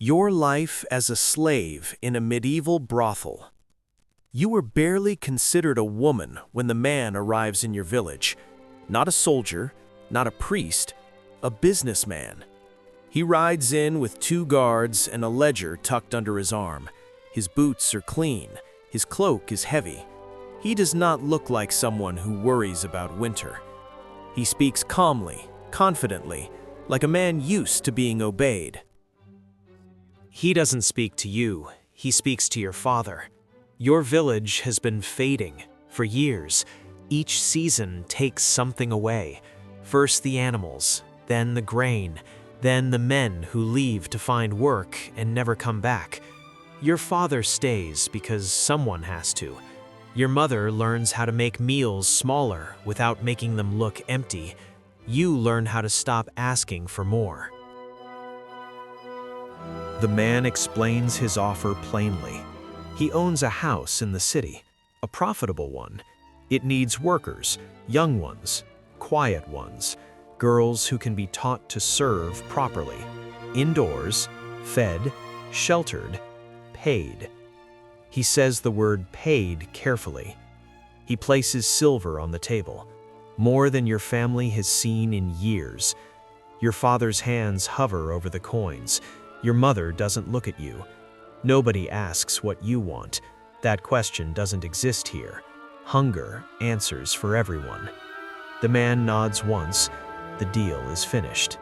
Your life as a slave in a medieval brothel. You were barely considered a woman when the man arrives in your village. Not a soldier, not a priest, a businessman. He rides in with 2 guards and a ledger tucked under his arm. His boots are clean, his cloak is heavy. He does not look like someone who worries about winter. He speaks calmly, confidently, like a man used to being obeyed. He doesn't speak to you, he speaks to your father. Your village has been fading for years. Each season takes something away. First the animals, then the grain, then the men who leave to find work and never come back. Your father stays because someone has to. Your mother learns how to make meals smaller without making them look empty. You learn how to stop asking for more. The man explains his offer plainly. He owns a house in the city, a profitable one. It needs workers, young ones, quiet ones, girls who can be taught to serve properly. Indoors, fed, sheltered, paid. He says the word paid carefully. He places silver on the table, more than your family has seen in years. Your father's hands hover over the coins. Your mother doesn't look at you. Nobody asks what you want. That question doesn't exist here. Hunger answers for everyone. The man nods once. The deal is finished.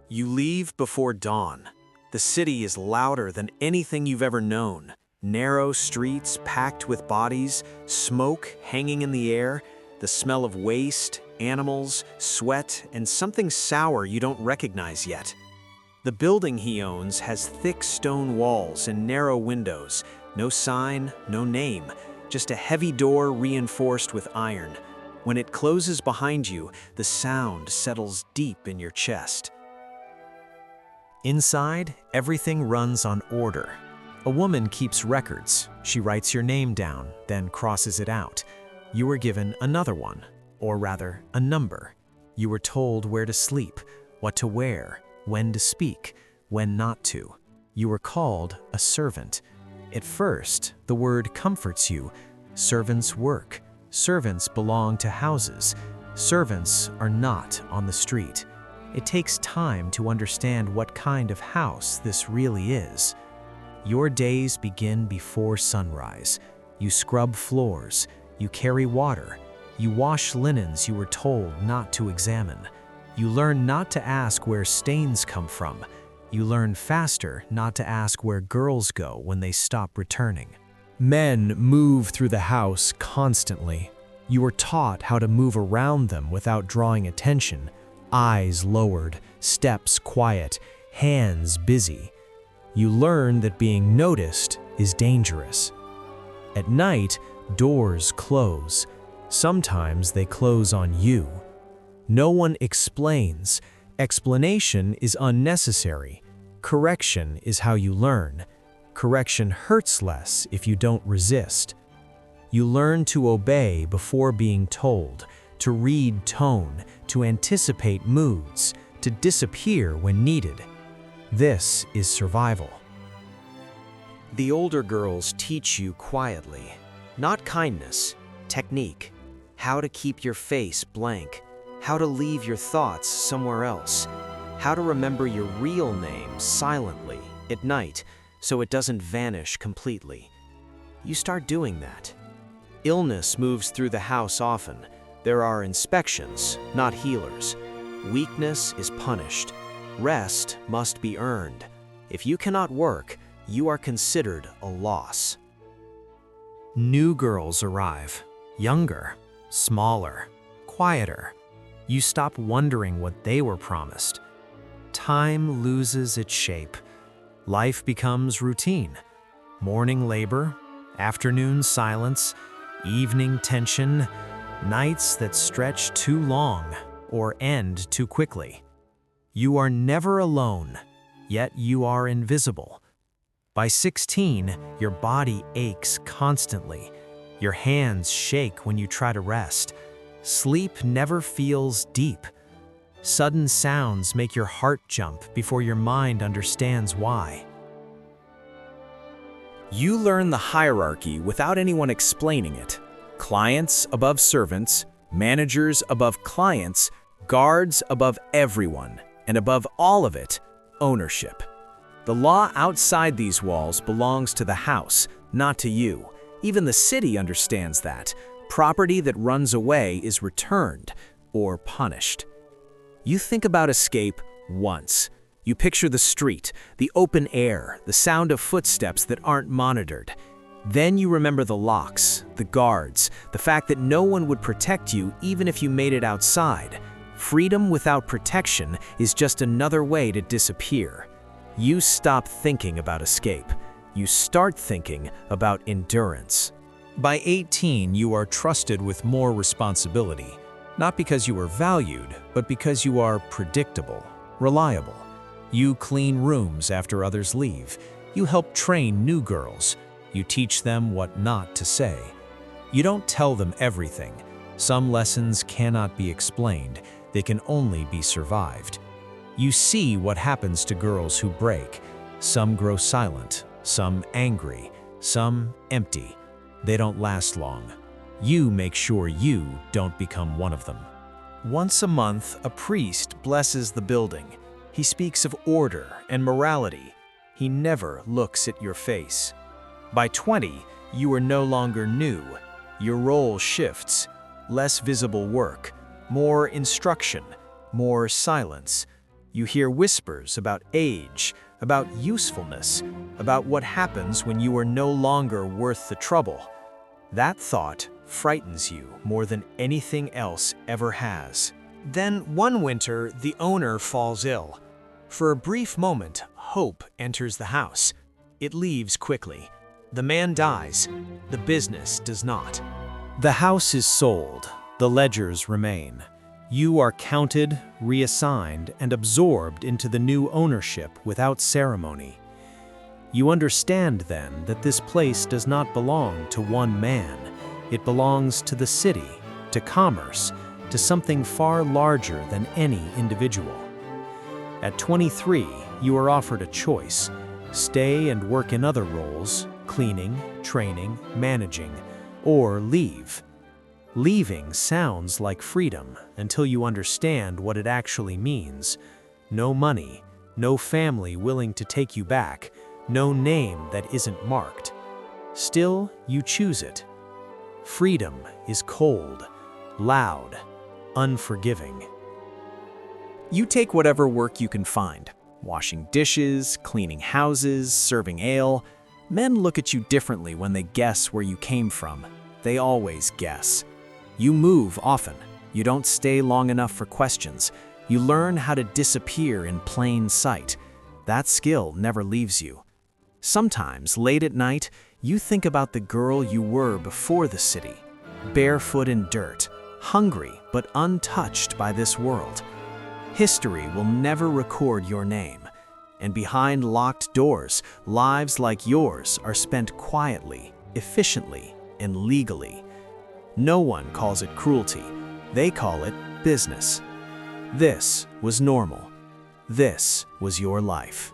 You leave before dawn. The city is louder than anything you've ever known. Narrow streets packed with bodies, smoke hanging in the air, the smell of waste, animals, sweat, and something sour you don't recognize yet. The building he owns has thick stone walls and narrow windows. No sign, no name, just a heavy door reinforced with iron. When it closes behind you, the sound settles deep in your chest. Inside, everything runs on order. A woman keeps records. She writes your name down, then crosses it out. You were given another one, or rather, a number. You were told where to sleep, what to wear, when to speak, when not to. You were called a servant. At first, the word comforts you. Servants work. Servants belong to houses. Servants are not on the street. It takes time to understand what kind of house this really is. Your days begin before sunrise. You scrub floors. You carry water. You wash linens you were told not to examine. You learn not to ask where stains come from. You learn faster not to ask where girls go when they stop returning. Men move through the house constantly. You are taught how to move around them without drawing attention. Eyes lowered, steps quiet, hands busy. You learn that being noticed is dangerous. At night, doors close. Sometimes they close on you. No one explains. Explanation is unnecessary. Correction is how you learn. Correction hurts less if you don't resist. You learn to obey before being told, to read tone, to anticipate moods, to disappear when needed. This is survival. The older girls teach you quietly, not kindness, technique, how to keep your face blank, how to leave your thoughts somewhere else, how to remember your real name silently at night so it doesn't vanish completely. You start doing that. Illness moves through the house often. There are inspections, not healers. Weakness is punished. Rest must be earned. If you cannot work, you are considered a loss. New girls arrive, younger, smaller, quieter. You stop wondering what they were promised. Time loses its shape. Life becomes routine. Morning labor, afternoon silence, evening tension, nights that stretch too long or end too quickly. You are never alone, yet you are invisible. By 16, your body aches constantly. Your hands shake when you try to rest. Sleep never feels deep. Sudden sounds make your heart jump before your mind understands why. You learn the hierarchy without anyone explaining it. Clients above servants, managers above clients, guards above everyone, and above all of it, ownership. The law outside these walls belongs to the house, not to you. Even the city understands that. Property that runs away is returned or punished. You think about escape once. You picture the street, the open air, the sound of footsteps that aren't monitored. Then you remember the locks, the guards, the fact that no one would protect you even if you made it outside. Freedom without protection is just another way to disappear. You stop thinking about escape. You start thinking about endurance. By 18, you are trusted with more responsibility, not because you are valued, but because you are predictable, reliable. You clean rooms after others leave. You help train new girls. You teach them what not to say. You don't tell them everything. Some lessons cannot be explained. They can only be survived. You see what happens to girls who break. Some grow silent, some angry, some empty. They don't last long. You make sure you don't become one of them. Once a month, a priest blesses the building. He speaks of order and morality. He never looks at your face. By 20, you are no longer new. Your role shifts. Less visible work, more instruction, more silence. You hear whispers about age, about usefulness, about what happens when you are no longer worth the trouble. That thought frightens you more than anything else ever has. Then one winter, the owner falls ill. For a brief moment, hope enters the house. It leaves quickly. The man dies. The business does not. The house is sold. The ledgers remain. You are counted, reassigned, and absorbed into the new ownership without ceremony. You understand then that this place does not belong to one man. It belongs to the city, to commerce, to something far larger than any individual. At 23, you are offered a choice: stay and work in other roles, cleaning, training, managing, or leave. Leaving sounds like freedom until you understand what it actually means. No money, no family willing to take you back, no name that isn't marked. Still, you choose it. Freedom is cold, loud, unforgiving. You take whatever work you can find. Washing dishes, cleaning houses, serving ale. Men look at you differently when they guess where you came from. They always guess. You move often. You don't stay long enough for questions. You learn how to disappear in plain sight. That skill never leaves you. Sometimes, late at night, you think about the girl you were before the city. Barefoot in dirt, hungry but untouched by this world. History will never record your name. And behind locked doors, lives like yours are spent quietly, efficiently, and legally. No one calls it cruelty. They call it business. This was normal. This was your life.